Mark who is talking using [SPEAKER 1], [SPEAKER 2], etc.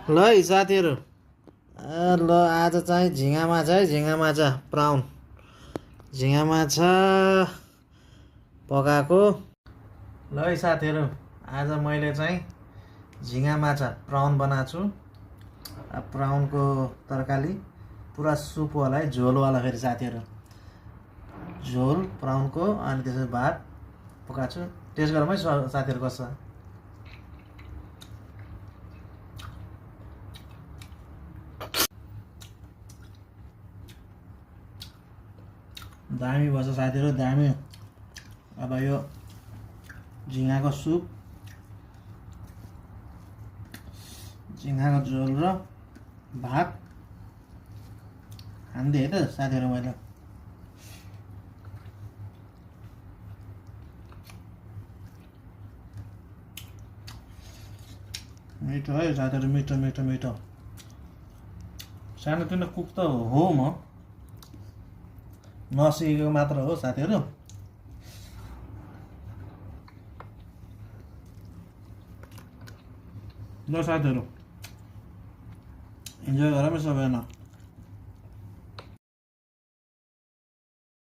[SPEAKER 1] ल है साथीहरू, ल आज चाहिँ झिँगा माछा है, झिँगा माछा प्राउन, झिँगा माछा पकाएको। ल है साथीहरू, आज मैले चाहिँ झिँगा माछा प्राउन बनाएको छु। प्राउनको तरकारी पुरा सुपवाला है, झोलवाला फेरि साथीहरू, झोल प्राउनको। अनि त्यसपछि भात पकाएको छु। टेस्ट गरौँ है साथीहरू कस्तो छ। दामी भएछ साथीहरू, दामी। अब यो झिँगाको सुप, झिँगाको झोल र भात खाँदै है त साथीहरू मैले। मिठो है साथीहरू, मिठो मिठो मिठो। सानोतिनो कुक त हो, म नसिकेको मात्र हो साथीहरू। ल साथीहरू, इन्जोय गरौँ सबैजना।